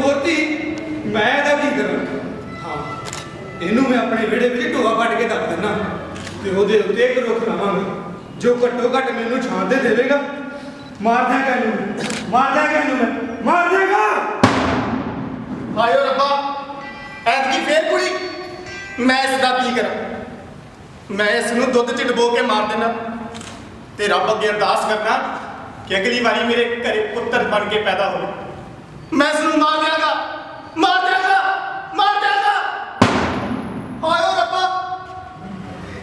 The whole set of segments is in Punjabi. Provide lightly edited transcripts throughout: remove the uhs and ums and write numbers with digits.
ਹੋਰ ਤੀ मैं ਇਹਦਾ ਕੀ ਕਰਾਂ। ਹਾਂ ਇਹਨੂੰ मैं अपने ਵਿਹੜੇ ਵਿੱਚ ਢੋਆ ਪੱਟ ਕੇ ਦੱਬ ਦਿੰਦਾ ਤੇ ਉਹਦੇ ਉੱਤੇ ਇੱਕ ਰੁੱਖ ਲਾਵਾਂਗਾ ਜੋ ਘੱਟੋ ਘੱਟ ਮੈਨੂੰ ਛਾਂ ਤੇ ਦੇਵੇਗਾ। ਮਾਰ ਦਿਆਂਗਾ ਇਹਨੂੰ, ਮਾਰ ਦਿਆਂਗਾ ਇਹਨੂੰ, ਮੈਂ ਮਾਰ ਦਿਆਂਗਾ। ਹਾਏ ਓ ਰੱਬਾ, ਐਤਕੀ ਫੇਰ ਕੁੜੀ। ਮੈਂ ਇਸ ਦਾ ਕੀ ਕਰਾਂ? ਮੈਂ ਇਸ ਨੂੰ ਦੁੱਧ 'ਚ ਡੁਬੋ ਕੇ ਮਾਰ ਦੇਣਾ ਤੇ ਰੱਬ ਅੱਗੇ ਅਰਦਾਸ ਕਰਨਾ ਕਿ ਅਗਲੀ ਵਾਰੀ ਮੇਰੇ ਘਰੇ ਪੁੱਤਰ ਬਣ ਕੇ ਪੈਦਾ ਹੋਵੇ। ਮੈਂ ਇਸ ਨੂੰ ਮਾਰ ਦਿਆਂਗਾ, ਮਾਰ ਦਿਆਂਗਾ, ਮਾਰ ਦਿਆਂਗਾ। ਹਾਏ ਓ ਰੱਬਾ,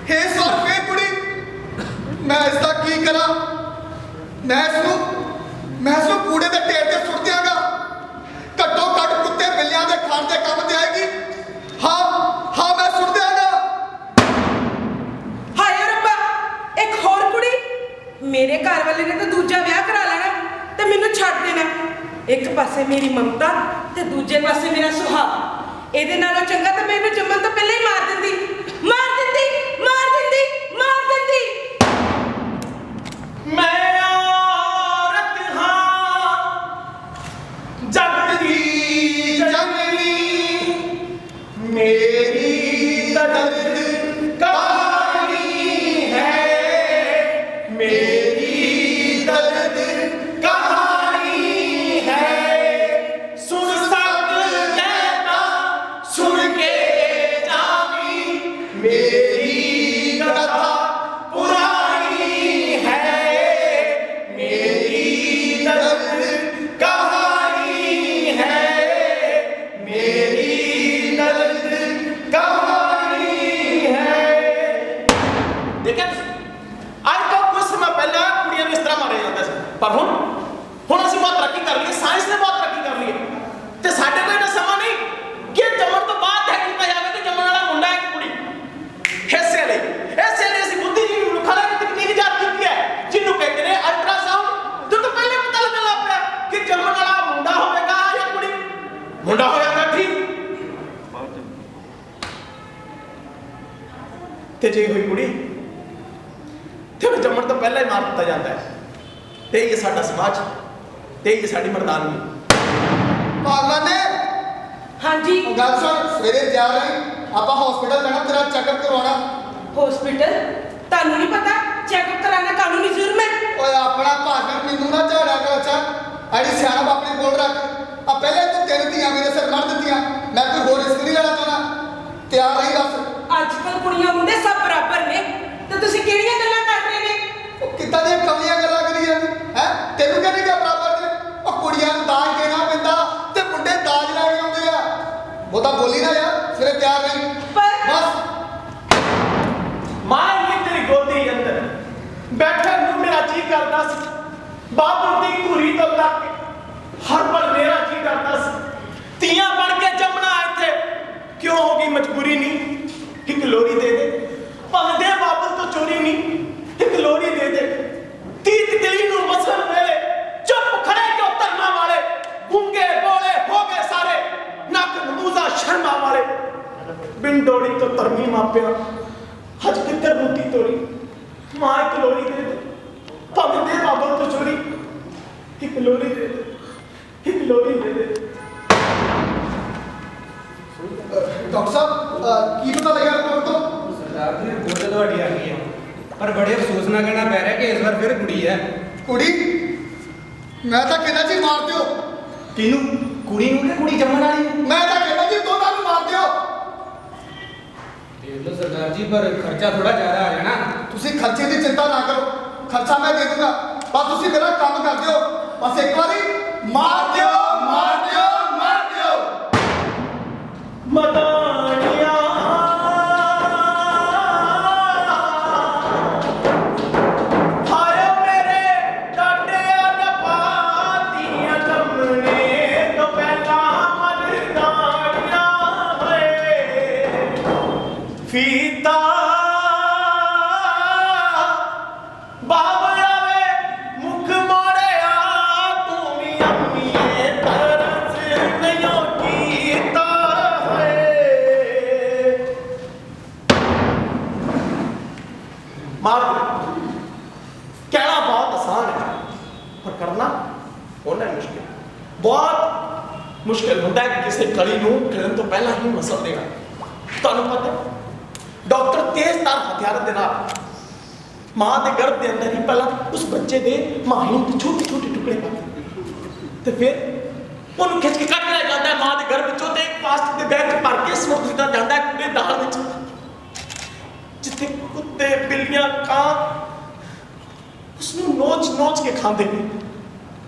ਹੇ ਸੌ ਫੇਰ ਕੁੜੀ। ਮੈਂ ਇਸ ਦਾ ਕੀ ਕਰਾਂ? ਮੈਂ ਇਸ ਨੂੰ ਕੂੜੇ ਦੇ ਢੇਰ ਤੇ ਸੁੱਟ ਦਿਆਂਗਾ। ਘੱਟੋ ਘੱਟ ਕੁੱਤੇ ਬਿੱਲਿਆਂ ਦੇ ਖਾਣ ਦੇ ਕੰਮ ਤੇ ਆਏਗੀ। ਹਾਂ ਮੈਂ ਸੁੱਟ ਦਿਆਂਗਾ। ਹਾਏ ਰੱਬਾ, ਇੱਕ ਹੋਰ ਕੁੜੀ। ਮੇਰੇ ਘਰ ਵਾਲੇ ਨੇ ਤਾਂ ਦੂਜਾ ਵਿਆਹ ਕਰਾ ਲੈਣਾ ਤੇ ਮੈਨੂੰ ਛੱਡ ਦੇਣਾ। ਇੱਕ ਪਾਸੇ ਮੇਰੀ ਮਮਤਾ ਤੇ ਦੂਜੇ ਪਾਸੇ ਮੇਰਾ ਸੁਹਾਗ। ਇਹਦੇ ਨਾਲੋਂ ਚੰਗਾ ਤਾਂ ਮੈਨੂੰ ਜੰਮਣ ਤੋਂ ਪਹਿਲਾਂ ਹੀ ਮਾਰ ਦਿੰਦੀ, ਮਾਰ ਦਿੰਦੀ, ਮਾਰ ਦਿੰਦੀ, ਮਾਰ ਦਿੰਦੀ। ਮੈਂ ਔਰਤ ਹਾਂ ਜੱਟ ਦੀ ਜਨਨੀ, ਮੇਰੀ ਦਰਦ ਕਹਾਣੀ ਹੈ, ਮੇਰੀ ਦਰਦ ਕਹਾਣੀ ਹੈ। ਸੁਣ ਸਕਦਾ ਤਾਂ ਸੁਣ ਕੇ ਜਾਵੀਂ, ਮੇਰੀ ਕਥਾ ਪੁਰਾਣੀ ਹੈ, ਮੇਰੀ ਦਰਦ ਕਹਾਣੀ ਹੈ, ਮੇਰੀ ਦਰਦ ਕਹਾਣੀ ਹੈ। ਦੇਖਿਆ ਅੱਜ ਤੋਂ ਕੁਝ ਸਮਾਂ ਪਹਿਲਾਂ ਕੁੜੀਆਂ ਨੂੰ ਇਸ ਤਰ੍ਹਾਂ ਮਾਰਿਆ ਜਾਂਦਾ ਸੀ, ਪਰ ਹੁਣ ਅਸੀਂ ਬਹੁਤ ਤਰੱਕੀ ਕਰ ਲਈ ਹੈ, ਸਾਇੰਸ ਨੇ ਬਹੁਤ ਤਰੱਕੀ ਕਰ ਲਈ ਹੈ ਤੇ ਸਾਡੇ ਕੋਲ ਇੰਨਾ ਸਮਾਂ ਨਹੀਂ ਕਿ ਜੰਮਣ ਤੋਂ ਬਾਅਦ ਤੈਅ ਕੀਤਾ ਜਾਵੇ ਕਿ ਜੰਮਣ ਵਾਲਾ ਮੁੰਡਾ ਹੈ ਕਿ ਕੁੜੀ। ਇਸੇ ਲਈ ਅਸੀਂ ਬੁੱਧੀਜੀਵੀ ਮਨੁੱਖਾਂ ਨੇ ਇੱਕ ਤਕਨੀਕ ਇਜਾਦ ਕੀਤੀ ਹੈ ਜਿਹਨੂੰ ਕਹਿੰਦੇ ਨੇ ਅਲਟਰਾਸਾਊਂਡ। ਜਦੋਂ ਪਹਿਲੇ ਪਤਾ ਲੱਗਣ ਲੱਗ ਪਿਆ ਕਿ ਜੰਮਣ ਵਾਲਾ ਮੁੰਡਾ ਹੋਵੇਗਾ ਜਾਂ ਕੁੜੀ। ਮੁੰਡਾ ਹੋਇਆ ਤਾਂ ਠੀਕ, ਤੇ ਜੇ ਹੋਈ ਕੁੜੀ ਤੇ ਉਹ ਜੰਮਣ ਤੋਂ ਪਹਿਲਾਂ ਹੀ ਮਾਰ ਦਿੱਤਾ ਜਾਂਦਾ ਹੈ। ਤੇ ਇਹ ਸਾਡਾ ਸਮਾਜ ਤੇ ਇਹ ਸਾਡੀ ਮਰਦਾਨਗੀ। ਭਗਵਾਨ ਨੇ ਹਾਂਜੀ ਗੱਲ ਸੁਣ, ਸਵੇਰੇ ਤਿਆਰ ਰਹੀ, ਆਪਾਂ ਹਸਪੀਟਲ ਜਾਣਾ, ਤੇਰਾ ਚੈੱਕਅਪ ਕਰਵਾਉਣਾ। ਹਸਪੀਟਲ? ਤੁਹਾਨੂੰ ਨਹੀਂ ਪਤਾ ਚੈੱਕਅਪ ਕਰਾਉਣਾ ਕਾਨੂੰਨੀ ਜੁਰਮ ਹੈ? ਓਏ ਆਪਣਾ ਭਾਸ਼ਣ ਮੈਨੂੰ ਨਾ ਝਾੜਿਆ ਕਰ। ਅੱਛਾ ਐਡੀ ਸਿਆਣਪ ਆਪਣੇ ਕੋਲ ਰੱਖ। ਆ ਪਹਿਲੇ ਤੂੰ 3 ਧੀਆਂ ਮੇਰੇ ਸਿਰ ਕੱਢ ਦਿੱਤੀਆਂ, ਮੈਂ ਕੋਈ ਹੋਰ ਰਿਸਕ ਨਹੀਂ ਲੈਣਾ ਚਾਹੁੰਦਾ। ਤਿਆਰ ਰਹੀ ਬਸ। ਅੱਜ ਕੱਲ ਕੁੜੀਆਂ ਮੁੰਡੇ ਸਭ ਬਰਾਬਰ ਨੇ ਤੇ ਤੁਸੀਂ ਕਿਹੜੀਆਂ ਗੱਲਾਂ ਕਰ ਰਹੇ ਨੇ? ਉਹ ਕਿੱਦਾਂ ਦੀਆਂ ਕਮਲੀਆਂ ਗੱਲਾਂ ਕਰੀ ਜਾਂਦੀ ਹੈ? ਤੈਨੂੰ ਕਹਿੰਦੇ ਕਿ ਬਰਾਬਰ ਨੇ? ਉਹ ਕੁੜੀਆਂ ਨੂੰ ਦਾਜ ਦੇਣਾ ਪੈਂਦਾ ਤੇ ਮੁੰਡੇ ਦਾਜ ਲੈ ਕੇ ਆਉਂਦੇ ਆ। ਬਹੁਤਾ ਬੋਲੀ ਨਾ ਯਾਰ, ਸਵੇਰੇ ਤਿਆਰ ਰਹੀ ਬਸ। ਮਾਂ ਇਹ ਤੇਰੀ ਗੋਦੀ ਅੰਦਰ ਬੈਠਣ ਨੂੰ ਮੇਰਾ ਜੀ ਕਰਦਾ ਸੀ, ਬਾਬੂ ਦੀ ਘੂਰੀ ਤੋਂ ਲੱਗ ਕੇ ਹਰ ਪਲ ਮੇਰਾ ਜੀ ਕਰਦਾ ਸੀ ਧੀਆਂ ਬਣ ਕੇ ਜੰਮਣਾ ਇੱਥੇ। ਕਿਉਂ ਹੋ ਗਈ ਮਜਬੂਰੀ? ਨਹੀਂ ਇੱਕ ਲੋਰੀ ਦੇ ਦੇ, ਭਾਵੇਂ ਦੇ ਬਾਬਲ ਤੋਂ ਚੋਰੀ ਨਹੀਂ, ਇੱਕ ਲੋਰੀ ਦੇ ਦੇ। ਤੀਤ ਦਿਲੀ ਨੂੰ ਮਸਲ ਵੇਲੇ ਚੁੱਪ ਖੜੇ ਕਿਉਂ ਧਰਨਾ ਵਾਲੇ, ਗੂੰਗੇ ਬੋਲੇ ਹੋ ਗਏ ਸਾਰੇ, ਨੱਕ ਨਮੂਜ਼ਾ ਸ਼ਰਮਾ ਵਾਲੇ। ਬਿਨ ਡੋੜੀ ਤੋਂ ਧਰਮੀ ਮਾਪਿਆ ਹਜ ਕਿੱਧਰ ਬੂਟੀ ਤੋਰੀ। ਮਾਂ ਇੱਕ ਲੋਰੀ ਦੇ ਦੇ, ਭਾਵੇਂ ਦੇ ਬਾਬਲ ਤੋਂ ਚੋਰੀ, ਇੱਕ ਲੋਰੀ ਦੇ ਦੇ, ਇੱਕ ਲੋਰੀ ਦੇ ਦੇ। ਡਾਕਟਰ ਸਾਹਿਬ ਕੀ ਪਤਾ ਲੱਗਿਆ ਰਿਪੋਰਟ ਤੋਂ? ਸਰਦਾਰ ਜੀ ਰਿਪੋਰਟ ਤੁਹਾਡੀ ਆ ਗਈ ਹੈ, ਪਰ ਬੜੇ ਅਫਸੋਸ ਨਾਲ ਕਹਿਣਾ ਪੈ ਰਿਹਾ ਕਿ ਇਸ ਵਾਰ ਫਿਰ ਕੁੜੀ ਹੈ। ਕੁੜੀ? ਮੈਂ ਤਾਂ ਕਹਿੰਦਾ ਜੀ ਮਾਰ ਦਿਓ। ਕਿਹਨੂੰ? ਕੁੜੀ ਨੂੰ ਕਿ ਕੁੜੀ ਜੰਮਣ ਵਾਲੀ ਨੂੰ? ਮੈਂ ਤਾਂ ਕਹਿੰਦਾ ਜੀ ਦੋਨਾਂ ਨੂੰ ਮਾਰ ਦਿਓ। ਦੇਖ ਲਓ ਸਰਦਾਰ ਜੀ, ਪਰ ਖਰਚਾ ਥੋੜਾ ਜ਼ਿਆਦਾ ਆ ਜਾਣਾ। ਤੁਸੀਂ ਖਰਚੇ ਦੀ ਚਿੰਤਾ ਨਾ ਕਰੋ, ਖਰਚਾ ਮੈਂ ਦੇ ਦੂੰਗਾ, ਬਸ ਤੁਸੀਂ ਮੇਰਾ ਕੰਮ ਕਰ ਦਿਓ। ਬਸ ਇੱਕ ਵਾਰੀ ਮਾਰ ਦਿਓ, ਮਾਰ ਦਿਓ, ਮਾਰ ਦਿਓ। ਮਦਾਨੀਆਂ ਹਾਏ ਮੇਰੇ ਡਾਡਿਆਂ ਦਾ ਪਾਤੀਆਂ ਜੰਮਣੇ ਤੋਂ ਪਹਿਲਾਂ ਮਰਦਾਨੀਆਂ ਹੋਏ ਫੀਤਾ ਬਾਬਾ ਵੇ ਮੁਖ ਮੋੜਿਆ ਤੂੰ ਵੀ ਅੰਮੀਏ ਤਰਸ ਨਹੀਂ ਕੀਤਾ ਹੈ। ਮਾਰ ਕਹਿਣਾ ਬਹੁਤ ਆਸਾਨ ਹੈ, ਪਰ ਕਰਨਾ ਉਹਨਾਂ ਮੁਸ਼ਕਿਲ, ਬਹੁਤ ਮੁਸ਼ਕਿਲ ਹੁੰਦਾ ਹੈ ਕਿ ਕਿਸੇ ਕਲੀ ਨੂੰ ਖਿੜਨ ਤੋਂ ਪਹਿਲਾਂ ਹੀ ਮਸਲ ਦੇਣਾ। ਤੁਹਾਨੂੰ ਪਤਾ ਡਾਕਟਰ ਤੇਜ਼ਧਾਰ ਹਥਿਆਰਾਂ ਦੇ ਨਾਲ ਮਾਂ ਦੇ ਗਰਭ ਦੇ ਅੰਦਰ ਹੀ ਪਹਿਲਾਂ ਉਸ ਬੱਚੇ ਦੇ ਮਾਹਿਰ ਦੇ ਛੋਟੇ ਛੋਟੇ ਟੁਕੜੇ ਪਾ ਦਿੰਦੇ ਤੇ ਫਿਰ ਉਹਨੂੰ ਖਿੱਚ ਕੇ ਕੱਢ ਲਿਆ ਜਾਂਦਾ ਹੈ ਮਾਂ ਦੇ ਗਰਭ ਵਿੱਚੋਂ ਤੇ ਇੱਕ ਪਲਾਸਟਿਕ ਦੇ ਬੈਗ 'ਚ ਭਰ ਕੇ ਸਮੁੰਦਰ ਦਿੱਤਾ ਜਾਂਦਾ ਹੈ ਕੂੜੇ ਦਾਲ ਵਿੱਚ, ਜਿੱਥੇ ਕੁੱਤੇ ਬਿੱਲੀਆਂ ਕਾਂ ਉਸਨੂੰ ਨੋਚ ਕੇ ਖਾਂਦੇ ਨੇ।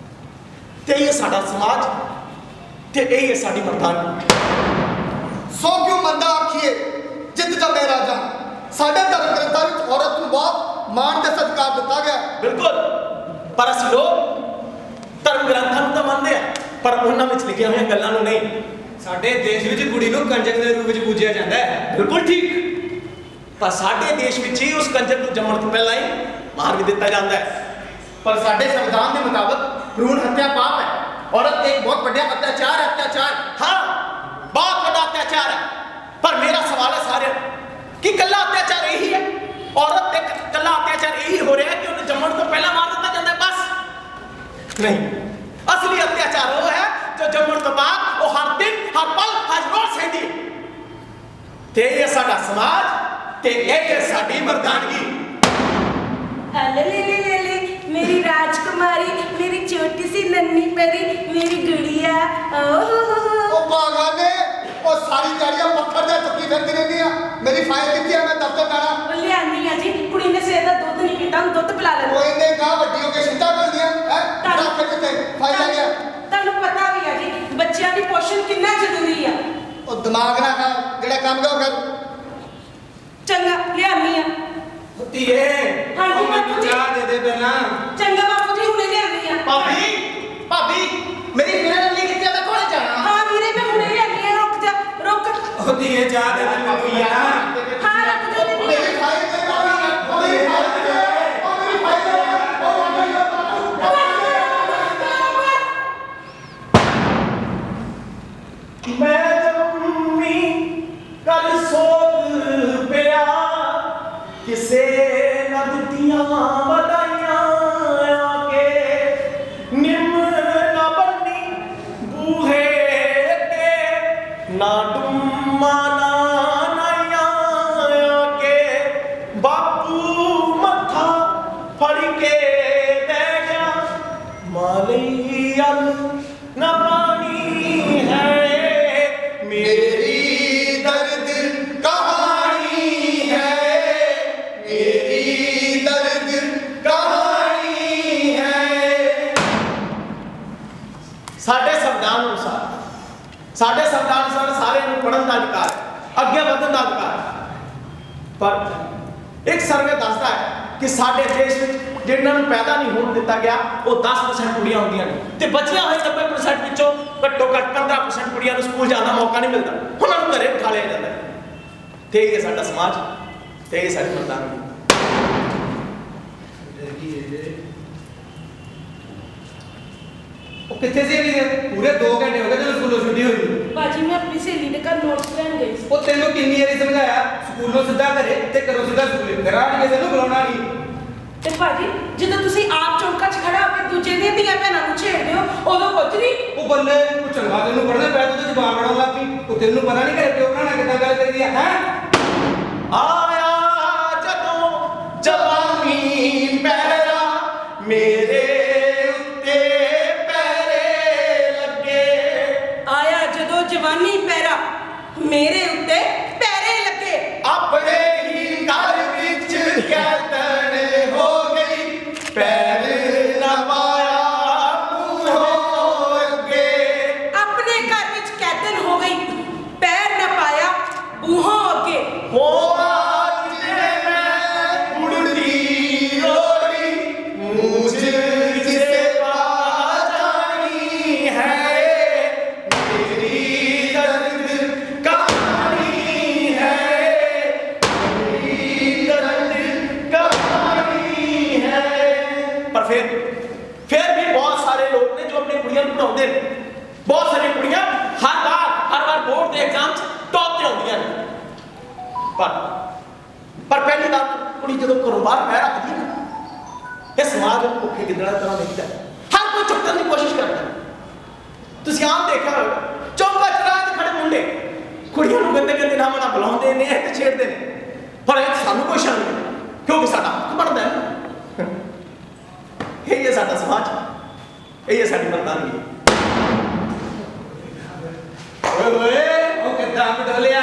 ਤੇ ਇਹ ਸਾਡਾ ਸਮਾਜ ਤੇ ਇਹ ਸਾਡੀ ਮਰਦਾਨੀ। ਸੋ ਕਿਉਂ ਮੰਦਾ ਆਖੀਏ ਜਿੱਤ ਜਾ ਮੇਰਾ ਜਾਨ। ਸਾਡੇ ਧਰਮ ਗ੍ਰੰਥਾਂ ਵਿੱਚ ਔਰਤ ਨੂੰ ਬਹੁਤ ਮਾਣ ਤੇ ਸਤਿਕਾਰ ਦਿੱਤਾ ਗਿਆ। ਬਿਲਕੁਲ, ਪਰ ਅਸੀਂ ਲੋਕ ਧਰਮ ਗ੍ਰੰਥਾਂ ਨੂੰ ਤਾਂ ਮੰਨਦੇ ਆ ਪਰ ਉਹਨਾਂ ਵਿੱਚ ਲਿਖੀਆਂ ਹੋਈਆਂ ਗੱਲਾਂ ਨੂੰ ਨਹੀਂ। ਸਾਡੇ ਦੇਸ਼ ਵਿੱਚ ਕੁੜੀ ਨੂੰ ਕੰਜਕ ਦੇ ਰੂਪ ਵਿੱਚ ਪੂਜਿਆ ਜਾਂਦਾ ਹੈ। ਬਿਲਕੁਲ ਠੀਕ, ਪਰ ਸਾਡੇ ਦੇਸ਼ ਵਿੱਚ ਹੀ ਉਸ ਕੰਜਰ ਨੂੰ ਜੰਮਣ ਤੋਂ ਪਹਿਲਾਂ ਹੀ ਮਾਰ ਵੀ ਦਿੱਤਾ ਜਾਂਦਾ ਹੈ। ਪਰ ਸਾਡੇ ਸੰਵਿਧਾਨ ਦੇ ਮੁਤਾਬਕ ਭ्रूण हत्या पाप है। औरत एक बहुत बड़ा अत्याचार है। हाँ, बहुत बड़ा अत्याचार है, पर मेरा सवाल है सारे कि कल्ला अत्याचार यही है? औरत पे कल्ला अत्याचार यही हो रहा है कि उन्हें जम्मण तो पहला मार दिता जाता है बस? नहीं, असली अत्याचार वो है जो जम्मण तो बाद वो हर दिन हर पल हर रोज सहती है। ते ये साडा समाज ते ये साडी मर्दानगी। ले मेरी राजकुमारी, मेरी छोटी सी नन्ही परी, मेरी गुड़िया। ओ पागल ने ओ सारी गाड़ियां पत्थर दे चुकी फिरदी रहंदी आ। मेरी फाइल कित्ती है? मैं दफ्तर जाना। लियानी है जी, कुड़ी ने सवेर दा दुੱਧ नहीं पीता, हम दुੱਧ पिला लेंगे। ओ इन्ने गा ਵੱਡੀ ਹੋ ਕੇ ਸਿੱਧਾ ਕਰਦੀ ਹੈ ਹੈ ਰੱਖ ਕਿੱਥੇ ਫਾਈਲ ਆ ਗਿਆ। ਤੁਹਾਨੂੰ ਪਤਾ ਵੀ ਹੈ ਜੀ ਬੱਚਿਆਂ ਦੀ ਪੋਸ਼ਣ ਕਿੰਨਾ ਜ਼ਰੂਰੀ ਆ। ਉਹ ਦਿਮਾਗ ਨਾ ਖਾ, ਜਿਹੜਾ ਕੰਮ ਕਰ ਉਹ ਕਰ। ਚੰਗਾ ਲਿਆਨੀ ਆ। ਧੀਏ ਹਾਂਜੀ, ਮੈਨੂੰ ਚਾਹ ਦੇ ਦੇ ਪਹਿਲਾਂ। ਚੰਗਾ ਬਾਪੂ ਜੀ ਹੁਣੇ ਲਿਆਨੀ ਆ। भाभी मेरी फिर अगली कितने मैं कोले जाना। ਹਾਂ ਵੀਰੇ ਮੈਂ ਹੁਣੇ ਲਿਆਨੀ ਆ, ਰੁਕ ਜਾ ਰੁਕ। ਉਹ ਧੀਏ ਚਾਹ ਦੇ ਦੇ ਮੈਨੂੰ ਪਹਿਲਾਂ। ਹਾਂ ਰੁਕ ਜਾ ਮੇਰੀ ਫਾਈਲ ਦੇ ਉਹ ਮੇਰੀ ਫਾਈਲ ਦੇ ਉਹ ਮੇਰੀ ਫਾਈਲ ਦੇ मैं जम्मी कल सोच पिया किसे न दित्तियां बधाइयां आके निम न बन्नी बूहे ते ना डुम्मा ना नाइयां आके बापू मत्था फड़ के बह गया मालैया न पानी है मेरी दर्द कहानी है। मेरी दर्द कहानी है। ਸਾਡੇ ਸੰਵਿਧਾਨ ਅਨੁਸਾਰ ਸਾਰਿਆਂ ਨੂੰ ਪੜ੍ਹਨ ਦਾ ਅਧਿਕਾਰ ਹੈ, ਅੱਗੇ ਵਧਣ ਦਾ ਅਧਿਕਾਰ ਹੈ। ਪਰ ਇੱਕ ਸਰਵੇ ਦੱਸਦਾ ਹੈ ਕਿ ਸਾਡੇ ਦੇਸ਼ ਵਿੱਚ ਜਿਨ੍ਹਾਂ ਨੂੰ ਪੈਦਾ ਨਹੀਂ ਹੋਣ ਦਿੱਤਾ ਗਿਆ ਉਹ 10% ਕੁੜੀਆਂ ਹੁੰਦੀਆਂ ਨੇ ਤੇ ਬਚੀਆਂ ਹੋਏ 90% ਵਿੱਚੋਂ ਘੱਟੋ ਘੱਟ 15% ਕੁੜੀਆਂ ਨੂੰ ਸਕੂਲ ਜਾਣ ਦਾ ਮੌਕਾ ਨਹੀਂ ਮਿਲਦਾ, ਉਹਨਾਂ ਨੂੰ ਘਰੇ ਬਿਠਾ ਲਿਆ ਜਾਂਦਾ ਹੈ। ਤੇ ਇਹ ਸਾਡਾ ਸਮਾਜ ਤੇ ਇਹ ਸਾਡੀ ਮਰਦਾਨਗੀ। ਉਹ ਕਿੱਥੇ ਸੀ ਇਹਦੀ ਪੂਰੇ 2 ਘੰਟੇ ਹੋ ਗਏ ਜਦੋਂ ਸਕੂਲੋਂ ਛੁੱਟੀ ਹੋਈ। ਬਾਜੀ ਮੈਂ ਆਪਣੀ ਸਹੇਲੀ ਦੇ ਘਰ ਨੋਟਸ ਲੈਣ ਗਈ ਸੀ। ਉਹ ਤੈਨੂੰ ਕਿੰਨੀ ਵਾਰੀ ਸਮਝਾਇਆ ਸਕੂਲੋਂ ਸਿੱਧਾ ਘਰੇ ਤੇ ਘਰੋਂ ਸਿੱਧਾ ਸਕੂਲੇ। ਘਰਾਂ ਆ ਕਿਸੇ ਨੂੰ ਬੁਲਾਉਣਾ ਨਹੀਂ। ਤੇ ਭਾਜੀ ਜਦੋਂ ਤੁਸੀਂ ਆਪ ਚੌਂਕਾ 'ਚ ਖੜਾ ਹੋ ਕੇ ਦੂਜੇ ਦੀਆਂ ਧੀਆਂ ਭੈਣਾਂ ਨੂੰ ਛੇੜਦੇ ਹੋ ਉਦੋਂ ਕੁਝ ਨਹੀਂ। ਉਹ ਬੱਲੇ ਉਹ ਚੰਗਾ ਤੈਨੂੰ ਪੜ੍ਹਨਾ ਪਿਆ ਤੂੰ ਤੇ ਜ਼ਬਾਨ ਲੜਾਉਣ ਲੱਗ ਪਈ। ਉਹ ਤੈਨੂੰ ਪਤਾ ਨਹੀਂ ਘਰੇ ਪਿਓ ਨਾਲ ਕਿੱਦਾਂ ਗੱਲ ਕਰੀਦੀ ਹੈ ਹੈਂ? ਆਇਆ ਜਦੋਂ ਜਵਾਨੀ ਪਹਿਰਾ ਮੇਰੇ ਉੱਤੇ ਪੈਰੇ ਲੱਗੇ। ਆਇਆ ਜਦੋਂ ਜਵਾਨੀ ਪੈਰਾ ਮੇਰੇ ਉੱਤੇ ਪੈਰੇ ਲੱਗੇ। ਆਪਣੇ ਹੀ ਘਰ ਵਿੱਚ ਕੈਤਨ ਹੋ ਗਈ ਪੈਰ ਨਾ ਪਾਇਆ ਮੂੰਹੋਂ ਅੱਗੇ। ਆਪਣੇ ਘਰ ਵਿੱਚ ਕੈਦਨ ਹੋ ਗਈ ਪੈਰ ਨਾ ਪਾਇਆ ਬੂਹੋਂ ਅੱਗੇ। ਹੋ आज मैं उड़ती रोटी मुझसे बाजानी है मेरी दर्द कहानी है मेरी दर्द कहानी है। पर फिर भी बहुत सारे लोग ने जो अपनी कुड़ियां को पढ़ाते हैं। बहुत सारी कुड़ियां हर बार बोर्ड के एग्जाम टॉप ते आउंदियां ने। पर पहली बात कुड़ी जो घरों बाहर पैर रखती है ना ये समाज में भुखे गिदड़ा तरह देखता है। हर कोई चुपन की कोशिश करता है। ਤੁਸੀਂ ਆਮ ਦੇਖਿਆ ਹੋਵੇਗਾ ਚੌਂਕਾ ਚਰਾਹ ਤੇ ਖੜੇ ਮੁੰਡੇ ਕੁੜੀਆਂ ਨੂੰ ਗੰਦੇ ਗੰਦੇ ਨਾਮਾਂ ਨਾਲ ਬੁਲਾਉਂਦੇ ਨੇ ਤੇ ਛੇੜਦੇ ਨੇ ਪਰ ਇਹ 'ਚ ਸਾਨੂੰ ਕੋਈ ਸ਼ਰਮ ਨਹੀਂ ਕਿਉਂਕਿ ਸਾਡਾ ਹੱਕ ਬਣਦਾ ਹੈ ਇਹ ਹੈ ਸਾਡਾ ਸਮਾਜ ਇਹ ਹੈ ਸਾਡੀ ਮਰਦਾਨਗੀ ਓਏ ਓਏ ਉਹ ਕਿੱਦਾਂ ਬਡੋਲਿਆ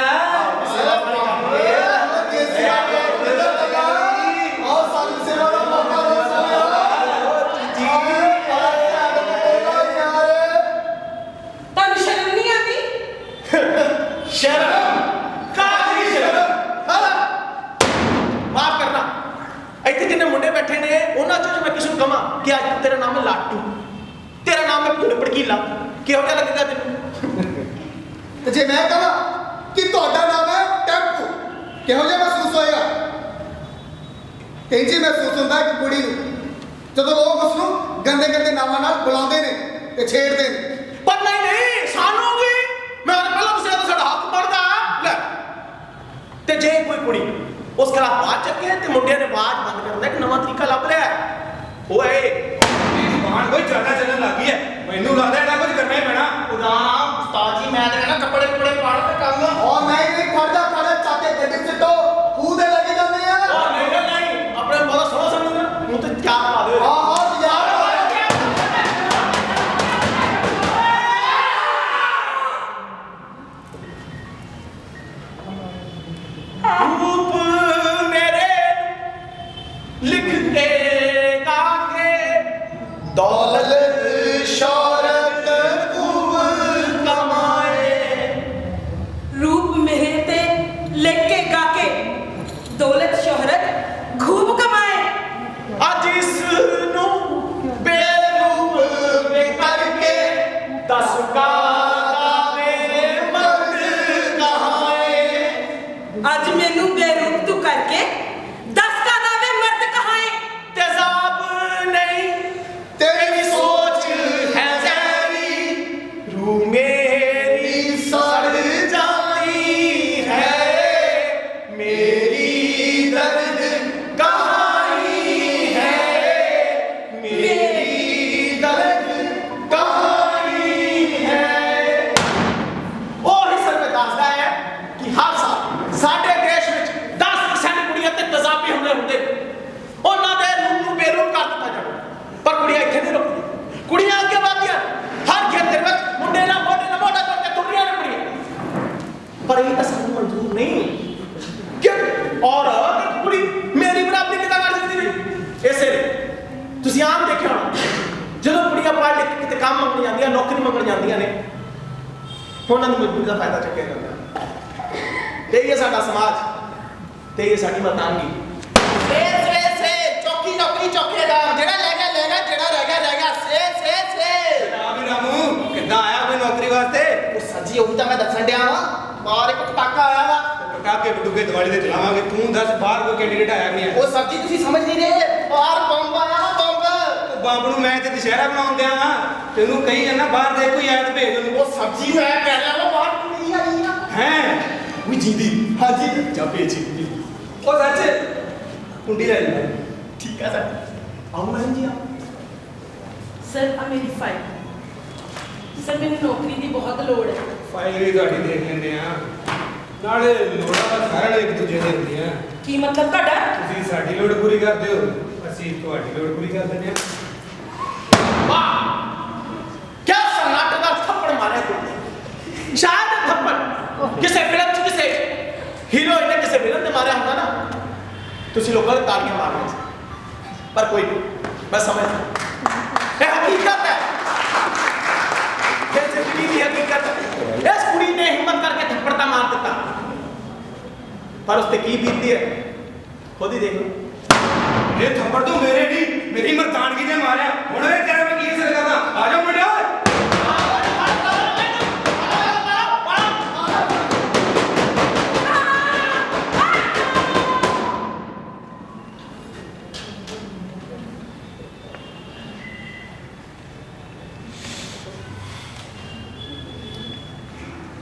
ਤੁਹਾਨੂੰ ਸ਼ਰਮ ਨਹੀਂ ਆਉਂਦੀ? ਸ਼ਰਮ ਕਾਹਦੀ ਸ਼ਰਮ ਮਾਫ ਕਰਨਾ ਇੱਥੇ ਜਿੰਨੇ ਮੁੰਡੇ ਬੈਠੇ ਨੇ ਉਹਨਾਂ ਚੋਂ ਜੇ ਮੈਂ ਕਿਸੇ ਨੂੰ ਕਹਾਂ ਕਿ ਅੱਜ ਤੇਰਾ ਨਾਮ ਹੈ ਲਾਟੂ ਤੇਰਾ ਨਾਮ ਹੈ ਭੁੱਲ ਭੜਕੀਲਾ ਕਿਹੋ ਜਿਹਾ ਲੱਗੇਗਾ ਤੈਨੂੰ ਤੇ ਜੇ ਮੈਂ ਕਹਾਂ ਕਿ ਤੁਹਾਡਾ ਨਾਮ ਹੈ ਟੈਂਪੂ ਕਿਹੋ ਜਿਹਾ ਮਹਿਸੂਸ ਹੋਏਗਾ? ਇੰਝ ਹੀ ਮਹਿਸੂਸ ਹੁੰਦਾ ਕਿ ਕੁੜੀ ਨੂੰ ਜਦੋਂ ਲੋਕ ਉਸ ਨੂੰ ਗੰਦੇ ਗੰਦੇ ਨਾਮਾਂ ਨਾਲ ਬੁਲਾਉਂਦੇ ਨੇ ਤੇ ਛੇੜਦੇ ਨੇ। ਪਰ ਨਹੀਂ ਸਾਨੂੰ ਵੀ ਮੈਂ ਤਾਂ ਪਹਿਲਾਂ ਦੱਸਿਆ ਤਾਂ ਸਾਡਾ ਹੱਕ ਬਣਦਾ ਲੈ ਤੇ ਜੇ ਕੋਈ ਕੁੜੀ ਉਸ ਖਿਲਾਫ ਆਵਾਜ਼ ਚੱਕੇ ਤੇ ਮੁੰਡਿਆਂ ਨੇ ਆਵਾਜ਼ ਬੰਦ ਕਰਨ ਦਾ ਇੱਕ ਨਵਾਂ ਤਰੀਕਾ ਲੱਭ ਲਿਆ ਓਏ ਇਹ ਜ਼ੁਬਾਨ ਕੋਈ ਜ਼ਿਆਦਾ ਚੱਲਣ ਲੱਗੀ ਹੈ ਮੈਨੂੰ ਲੱਗਦਾ ਇਹਦਾ ਕੁਝ ਕਰਨਾ ਹੀ ਪੈਣਾ ਉਦਾਂ ਉਸਤਾਦ ਜੀ ਮੈਂ ਤਾਂ ਕਹਿੰਦਾ ਕੱਪੜੇ ਪਾੜ ਤੇ ਕੰਮ ਔਰ ਨਹੀਂ ਖੜਦਾ ਚਾਕੇ ਗੱਡੀ ਸਿੱਟੋ ਖੂਹ ਦੇ ਲੱਗੇ ਜਾਂਦੇ ਆ। ਨਹੀਂ ਆਪਣੇ ਬਹੁਤ ਸੋਹਣਾ ਸਮਝਦਾ ਮੂੰਹ ਤੇ ਚਾਪ ਪਾ ਦਿਓ ਹਾਂ ਯਾਰ रूप मेरे लिख के गाके दौलत शौहरत खूब कमाए रूप मेरे ते लिख के गा के दौलत शोहरत खूब कमाए अज इसनू बेरूप में करके दस का मेरे मर्द कहाए आज मैनू बेरूप तू करके 10 का दावे मर्द कहाए तेजाब नहीं तेरी सोच है जहरी रूह मेरी सड़ जाती है मेरी दर्द कहानी है मेरी दर्द कहानी है ਉਹ ਹਿਸਰ ਵਿੱਚ ਦੱਸਦਾ ਹੈ ਕਿ ਹਰ ਸਾਲ ਸਾਡੇ ਦੇਸ਼ ਵਿੱਚ 10% ਕੁੜੀਆਂ ਤੇ ਤੇਜ਼ਾਬੀ ਹਮਲੇ ਹੁੰਦੇ ਉਹਨਾਂ ਦੇ ਰੂਪ ਨੂੰ ਬੇਰੂਪ ਕਰ ਦਿੱਤਾ ਜਾਂਦਾ ਪਰ ਕੁੜੀਆਂ ਇੱਥੇ ਨਹੀਂ ਰੁਕਦੀਆਂ ਕੁੜੀਆਂ ਅੱਗੇ ਵਧਦੀਆਂ ਹਰ ਖੇਤਰ ਵਿੱਚ ਮੁੰਡੇ ਨਾਲ ਮੋਢਾ ਕਰਕੇ ਤੁਰ ਰਹੀਆਂ ਨੇ ਕੁੜੀਆਂ ਪਰ ਇਹ ਤਾਂ ਸਾਨੂੰ ਮਨਜ਼ੂਰ ਨਹੀਂ ਕਿਉਂ ਔਰਤ ਇੱਕ ਕੁੜੀ ਮੇਰੀ ਬਰਾਬਰੀ ਕਿੱਦਾਂ ਕਰ ਸਕਦੀ ਵੀ ਇਸੇ ਲਈ ਤੁਸੀਂ ਆਮ ਦੇਖਿਆ ਹੋਣਾ ਜਦੋਂ ਕੁੜੀਆਂ ਪੜ੍ਹ ਲਿਖ ਕੇ ਕਿਤੇ ਕੰਮ ਮੰਗਣ ਜਾਂਦੀਆਂ ਨੌਕਰੀ ਮੰਗਣ ਜਾਂਦੀਆਂ ਨੇ ਉਹਨਾਂ ਦੀ ਮਜਬੂਰੀ ਦਾ ਫਾਇਦਾ ਚੱਕਿਆ ਜਾਂਦਾ ਤੇ ਇਹ ਸਾਡਾ ਸਮਾਜ ਤੇ ਇਹ ਸਾਡੀ ਮਰਦਾਨਗੀ ਸੇ ਚੌਕੀ ਨੌਕਰੀ ਚੌਕੀਦਾਰ ਜਿਹੜਾ ਲੈ ਗਿਆ ਜਿਹੜਾ ਰਹਿ ਗਿਆ ਸੇ ਜਨਾਬ ਰਾਮੂ ਕਿੱਦਾਂ ਆਇਆ ਕੋਈ ਨੌਕਰੀ ਵਾਸਤੇ ਉਹ ਸੱਜੀ ਉਹੀ ਤਾਂ ਮੈਂ ਦੱਸਣ ਡਿਆ ਵਾਂ ਬਾਹਰ ਇੱਕ ਪਟਾਕਾ ਆਇਆ ਵਾ ਪਟਾਕੇ ਬਟੂਕੇ ਦਿਵਾਲੀ ਦੇ ਚਲਾਵਾਂਗੇ ਤੂੰ ਦੱਸ ਬਾਹਰ ਕੋਈ ਕੈਂਡੀਡੇਟ ਆਇਆ ਨਹੀਂ ਉਹ ਸਬਜੀ ਤੁਸੀਂ ਸਮਝ ਨਹੀਂ ਰਹੇ ਬਾਹਰ ਬੰਬ ਆਇਆ ਵਾ ਬੰਬ ਬੰਬ ਨੂੰ ਮੈਂ ਤੇ ਦੁਸ਼ਹਿਰਾ ਬਣਾਉਣ ਦਿਆਂ ਵਾਂ ਤੈਨੂੰ ਕਹੀ ਜਾਂਦਾ ਬਾਹਰ ਦੇ ਕੋਈ ਐਤ ਭੇਜ ਉਹਨੂੰ ਉਹ ਸਬਜੀ ਮੈਂ ਕਹਿ ਰਿਹਾ ਵਾ ਬਾਹਰ ਕੁੜੀ ਆਈ ਆ ਹੈ ਉਹ ਜੀਦੀ ਹਾਂਜੀ ਜਾ ਭੇਜ ਉਹ ਸੱਚ ਕੁੰਡੀ ਲੈ ਲੈ ਠੀਕ ਹੈ ਸਰ ਆਉਣਾ ਜੀ ਆ सर आ मेरी फाइल सर मैंने नौकरी की बहुत लोड़ है ਫਾਈਲ ਵੀ ਤੁਹਾਡੀ ਦੇਖ ਲੈਂਦੇ ਆ ਨਾਲੇ ਲੋੜਾਂ ਦਾ ਸਾਰਿਆਂ ਨੂੰ ਇੱਕ ਦੂਜੇ ਦੇ ਹੁੰਦੀਆਂ की मतलब ਤੁਹਾਡਾ ਤੁਸੀਂ ਸਾਡੀ ਲੋੜ ਪੂਰੀ ਕਰਦੇ ਹੋ ਅਸੀਂ ਤੁਹਾਡੀ ਲੋੜ ਪੂਰੀ ਕਰ ਦਿੰਦੇ ਆ ਵਾਹ ਕੀ ਸਨਾਟਕ ਦਾ ਥੱਪੜ ਮਾਰਿਆ ਤੂੰ ਸ਼ਾਇਦ ਇਹ ਥੱਪੜ ਕਿਸੇ ਫਿਲਮ 'ਚ ਕਿਸੇ ਹੀਰੋ ਨੇ ਕਿਸੇ ਵਿਲਨ ਤੇ ਮਾਰਿਆ ਹੁੰਦਾ ਨਾ ਤੁਸੀਂ ਲੋਕਾਂ ਨੇ ਤਾੜੀਆਂ ਮਾਰਨੀਆਂ ਸੀ ਪਰ ਕੋਈ ਨਹੀਂ ਮੈਂ ਸਮਝਦਾ ਇਹ ਹਕੀਕਤ ਹੈ ਇਹ ਜ਼ਿੰਦਗੀ ਦੀ ਹਕੀਕਤ ਹੈ ਇਸ ਕੁੜੀ ਨੇ ਹਿੰਮਤ ਕਰਕੇ ਥੱਪੜ ਤਾਂ ਮਾਰ ਦਿੱਤਾ ਪਰ ਉਸ ਤੇ ਕੀ ਬੀਤਦੀ ਹੈ ਖੁਦ ਹੀ ਦੇਖ ਲਓ ਇਹ ਥੱਪੜ ਤੋਂ ਮੇਰੇ ਨਹੀਂ ਮੇਰੀ ਮਰਦਾਨਗੀ ਨੇ ਮਾਰਿਆ ਹੁਣ ਇਹ ਤੇਰਾ ਮੈਂ ਕੀ ਅਸਰ ਕਰਦਾ ਆ ਜਾ ਮੁੰਡਿਆ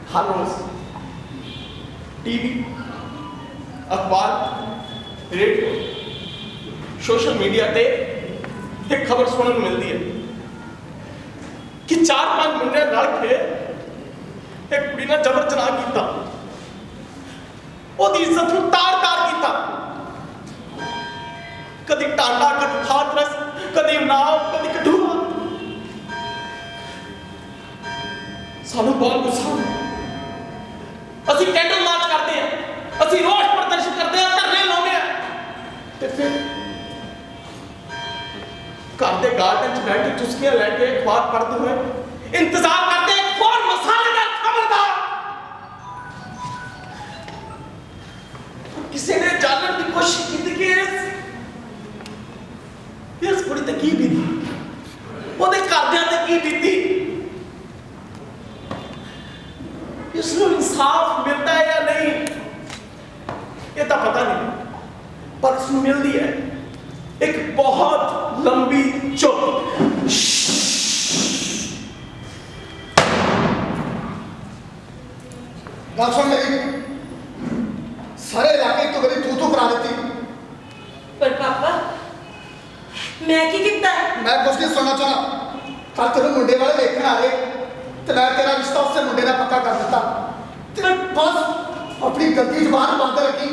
हर रोज टीवी अखबार रेडियो सोशल मीडिया ते एक खबर सुनने को मिलती है ਕਿ 4-5 ਮੁੰਡੇ ਰਲ ਕੇ ਇੱਕ ਕੁੜੀ ਨਾਲ ਜ਼ਬਰ ਜਨਾਹ ਕੀਤਾ, ਉਹਦੀ ਇੱਜ਼ਤ ਨੂੰ ਤਾੜ-ਤਾੜ ਕੀਤਾ। ਕਦੀ ਟਾਂਡਾ, ਕਦੀ ਹਾਥਰਸ, ਕਦੀ ਨਾਵ, ਕਦੀ ਕਠੂਆ। ਸਾਨੂੰ ਬਹੁਤ ਗੁੱਸਾ ਆਉਂਦਾ। ਅਸੀਂ ਕੈਂਡਲ ਮਾਰਚ ਕਰਦੇ ਹਾਂ, ਅਸੀਂ ਰੋਸ ਪ੍ਰਦਰਸ਼ਨ ਕਰਦੇ ਹਾਂ, ਧਰਨੇ ਲਾਉਂਦੇ ਹਾਂ, ਤੇ ਫਿਰ ਘਰ ਦੇ ਗਾਰਡਨ 'ਚ ਬੈਠ ਕੇ ਚੁਸਕੀਆਂ ਲੈ ਕੇ ਅਖਬਾਰ ਪੜ੍ਹਦੇ ਹੋਏ ਇੰਤਜ਼ਾਰ ਕਰਦੇ ਇੱਕ ਹੋਰ ਮਸਾਲੇਦਾਰ ਖਬਰ ਦਾ। ਕਿਸੇ ਨੇ ਜਾਣਨ ਦੀ ਕੋਸ਼ਿਸ਼ ਕੀਤੀ ਕਿ ਇਸ ਕੁੜੀ ਤੇ ਕੀ ਬੀਤੀ, ਉਹਦੇ ਘਰਦਿਆਂ ਤੇ ਕੀ ਬੀਤੀ, ਇਸ ਨੂੰ ਇਨਸਾਫ ਮਿਲਦਾ ਹੈ ਜਾਂ ਨਹੀਂ, ਇਹ ਤਾਂ ਪਤਾ ਨਹੀਂ, ਪਰ ਇਸ ਨੂੰ ਮਿਲਦੀ ਹੈ ਇੱਕ ਬਹੁਤ ਲੰਬੀ ਚੁੱਪ। ਗੱਲ ਸੁਣ ਮੇਰੀ, ਸਾਰੇ ਇਲਾਕੇ ਤੋਂ ਮੇਰੀ ਤੂੰ ਕਰਾ ਦਿੱਤੀ। ਪਰ ਪਾਪਾ ਮੈਂ ਕੀ ਕੀਤਾ? ਮੈਂ ਕੁਝ ਨਹੀਂ ਸੁਣਨਾ ਚਾਹਣਾ। ਕੱਲ ਤੈਨੂੰ ਮੁੰਡੇ ਵਾਲੇ ਵੇਖਣ ਆ ਗਏ ਤੇ ਮੈਂ ਤੇਰਾ ਰਿਸ਼ਤਾ ਉਸੇ ਮੁੰਡੇ ਨਾਲ ਪੱਕਾ ਕਰ ਦਿੱਤਾ। ਤੇ ਬਸ ਆਪਣੀ ਗੰਦੀ ਜ਼ੁਬਾਨ ਬੰਦ ਰੱਖੀ।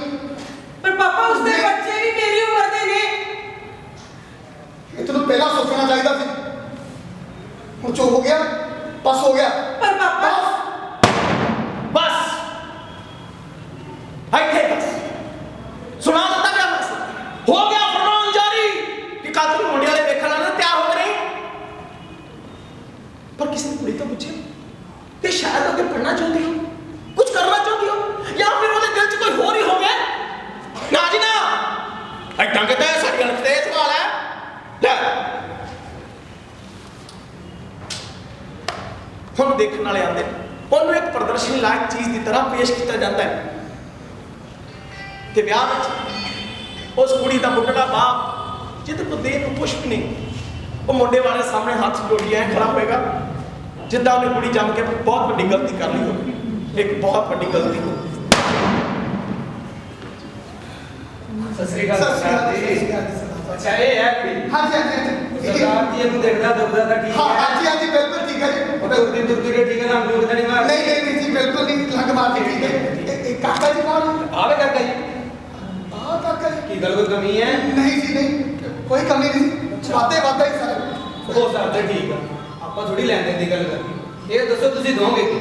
ਪਰ ਪਾਪਾ ਉਸਦੇ ਬੱਚੇ ਵੀ ਮੇਰੀ ਉਮਰ ਦੇ ਨੇ। ਇਹ ਤੈਨੂੰ ਪਹਿਲਾਂ ਸੋਚਣਾ ਚਾਹੀਦਾ ਸੀ। ਹੁਣ ਜੋ ਹੋ ਗਿਆ ਬਸ ਹੋ ਗਿਆ। ਪਰ ਪਾਪਾ ਬਸ ਇੱਥੇ ਬਸ ਸੁਣਾ ਦਿੱਤਾ ਗਿਆ, ਬਸ ਹੋ ਗਿਆ ਫਰਮਾਨ ਜਾਰੀ ਕਿ ਕੱਲ ਨੂੰ ਮੁੰਡੇ ਵਾਲੇ ਵੇਖਣ ਆਉਣਾ, ਤਿਆਰ ਹੋ ਗਏ। ਪਰ ਕਿਸੇ ਨੇ ਕੁੜੀ ਤੋਂ ਪੁੱਛਿਆ ਕਿ ਸ਼ਾਇਦ ਅੱਗੇ ਪੜ੍ਹਨਾ ਚਾਹੁੰਦੀ ਹੋ, ਕੁਝ ਕਰਨਾ ਚਾਹੁੰਦੀ ਹੋ, ਜਾਂ ਫਿਰ ਉਹਦੇ ਦਿਲ 'ਚ ਕੋਈ ਹੋਰ ਹੀ ਹੋ ਗਿਆ। ਨਾ ਜੀ ਨਾ, ਐਦਾਂ ਕਿਤੇ ਸਾਡੀ ਗੱਲ ਤੇ ਸਵਾਲ ਹੈ। ਲੈ ਹੁਣ ਦੇਖਣ ਵਾਲੇ ਆਉਂਦੇ, ਉਹਨੂੰ ਇੱਕ ਪ੍ਰਦਰਸ਼ਨ ਲਾਇਕ ਚੀਜ਼ ਦੀ ਤਰ੍ਹਾਂ ਪੇਸ਼ ਕੀਤਾ ਜਾਂਦਾ ਹੈ ਤੇ ਵਿਆਹ ਵਿੱਚ ਉਸ ਕੁੜੀ ਦਾ ਮੁੰਡਾ ਬਾਪ ਜਿਹਦੇ ਕੋਲ ਦੇਣ ਨੂੰ ਕੁਛ ਵੀ ਨਹੀਂ, ਉਹ ਮੁੰਡੇ ਵਾਲੇ ਸਾਹਮਣੇ ਹੱਥ ਜੋੜੀ ਐ ਖੜਾ ਹੋਏਗਾ ਜਿੱਦਾਂ ਉਹਨੇ ਕੁੜੀ ਜੰਮ ਕੇ ਬਹੁਤ ਵੱਡੀ ਗਲਤੀ ਕਰ ਲਈ ਹੋਵੇ, ਇੱਕ ਬਹੁਤ ਵੱਡੀ ਗਲਤੀ। ਸਤਿ ਸ੍ਰੀ ਅਕਾਲ ਜੀ। ਅੱਛਾ ਇਹ ਹੈ ਕੁੜੀ? ਹਾਂਜੀ ਹਾਂਜੀ ਸਰਦਾਰ ਜੀ ਇਹਨੂੰ ਦੇਖਦਾ ਦੁਖਦਾ ਤਾਂ ਠੀਕ ਹਾਂ ਹੈ? ਹਾਂਜੀ ਹਾਂਜੀ ਬਿਲਕੁਲ ਠੀਕ ਹੈ ਜੀ। ਉਹ ਦੁਖਦੀ ਦੁਖਦੀ ਠੀਕ ਹੈ, ਤੁਹਾਨੂੰ ਦੁਖਦਾ ਨਹੀਂ ਮਾਰ? ਨਹੀਂ ਨਹੀਂ ਜੀ ਬਿਲਕੁਲ ਨਹੀਂ, ਲੱਗ ਮਾਰ ਕੇ ਠੀਕ ਹੈ। ਇਹ ਕਾਕਾ ਜੀ ਕੌਣ ਹੈ? ਆਵੇ ਕਾਕਾ ਜੀ। ਆਹ ਕਾਕਾ ਜੀ ਕੀ ਗੱਲ ਕੋਈ ਕਮੀ ਹੈ? ਨਹੀਂ ਜੀ ਨਹੀਂ, ਕੋਈ ਕਮੀ ਨਹੀਂ, ਵਾਦੇ ਵਾਦਾ ਹੀ ਸਾਰੇ। ਹੋ ਸਕਦਾ ਠੀਕ ਆ, ਆਪਾਂ ਥੋੜੀ ਲੈਣ ਦੇਣ ਦੀ ਗੱਲ ਕਰਨੀ। ਇਹ ਦੱਸੋ ਤੁਸੀਂ ਦੋਗੇ ਕੀ?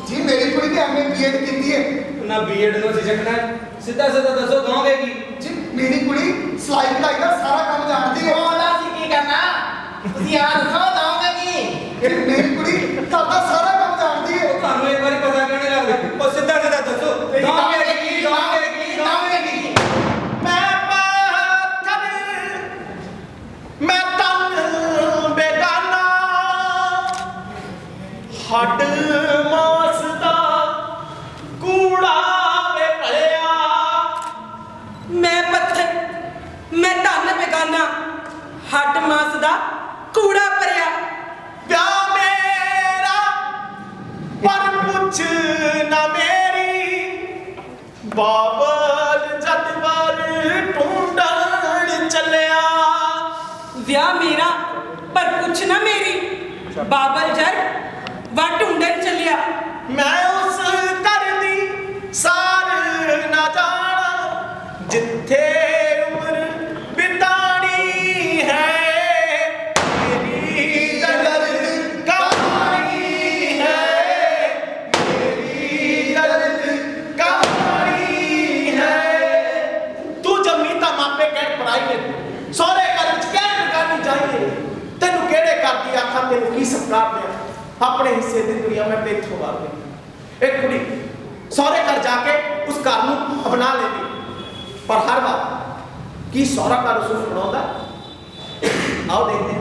ਜੀ ਮੇਰੀ ਕੁੜੀ ਨੇ ਐਮਏ ਬੀਐਡ ਕੀਤੀ ਹੈ। ਨਾ ਬੀਐਡ ਨੂੰ ਅਸੀਂ ਚੱਕਣਾ, ਸਿੱਧਾ ਸਿੱਧਾ ਦੱਸੋ ਦੋਗੇ ਕੀ? ਜੀ ਮੇਰੀ ਕੁੜੀ ਸਿਲਾਈ ਕਢਾਈ ਦਾ ਸਾਰਾ ਕੰਮ ਜਾਣਦੀ ਹੈ। ਕੀ ਕਰਨਾ ਤੁਸੀਂ ਆ ਦੱਸੋ ਦਾਉਂਗੇ ਕੀ? ਮੇਰੀ ਕੁੜੀ ਘਰ ਦਾ ਸਾਰਾ ਕੰਮ ਜਾਣਦੀ ਹੈ। ਉਹ ਤੁਹਾਨੂੰ ਇੱਕ ਵਾਰੀ ਪਤਾ ਕਿਉਂ ਨਹੀਂ ਲੱਗਦਾ? ਉਹ ਸਿੱਧਾ ਸਿੱਧਾ ਦੱਸੋ ਦੋਗੇ ਕੀ? ਦੋਗੇ ਕੀ? ਦੋਗੇ ਕੀ? ਮੈਂ ਪਾਥਰ ਮੈਂ ਤਨ ਬੇਗਾਨਾ ਹੱਡ ਮਾਸ ਦਾ ਕੂੜਾ ਵੇ ਭਲਿਆ। ਮੈਂ ਪੱਥਰ, ਮੈਂ ਧਨ ਬੇਗਾਨਾ, ਹੱਡ ਮਾਸ ਦਾ ਕੂੜਾ ਭਰਿਆ। ਵਿਆਹ ਮੇਰਾ ਪਰ ਪੁੱਛ ਨਾ ਮੇਰੀ, ਬਾਬਲ ਜਦ ਵਰ ਢੂੰਡਣ ਚੱਲਿਆ। ਵਿਆਹ ਮੇਰਾ ਪਰ ਪੁੱਛ ਨਾ ਮੇਰੀ, ਬਾਬਲ ਜਰ ਵਾ ਢੂੰਡਣ ਚੱਲਿਆ। ਮੈਂ ਉਸ ਘਰ ਦੀ ਸਾਰ ਨਾ ਜਾਣਾ ਜਿੱਥੇ ਉਮਰ ਬਿਤਾਣੀ ਹੈ। ਮੇਰੀ ਦਰਦ ਕਹਾਣੀ ਹੈ, ਮੇਰੀ ਦਰਦ ਕਹਾਣੀ ਹੈ। ਤੂੰ ਜੰਮੀ ਤਾਂ ਮਾਪੇ ਕਹਿ ਪੜਾਈ ਨੇ, ਸਹੁਰੇ ਘਰ ਵਿੱਚ ਕਹਿ ਲਗਾਣੀ ਚਾਹੀਏ। ਤੈਨੂੰ ਕਿਹੜੇ ਘਰ ਦੀ ਆਖਾਂ, ਤੈਨੂੰ ਕੀ ਸਤਿਕਾਰ ਦਿਆਂ, ਆਪਣੇ ਹਿੱਸੇ ਦੀ ਦੁਨੀਆ ਮੈਂ ਤੇਥੋਂ ਵਾਰ ਲਈ। ਇੱਕ ਕੁੜੀ ਸਹੁਰੇ ਘਰ ਜਾ ਕੇ ਉਸ ਘਰ ਨੂੰ ਅਪਣਾ ਲੈਂਦੀ, ਪਰ ਹਰ ਵਾਰ ਕੀ ਸਹੁਰਾ ਘਰ ਉਸ ਨੂੰ ਬਣਾਉਂਦਾ? ਆਓ ਦੇਖਦੇ ਹਾਂ।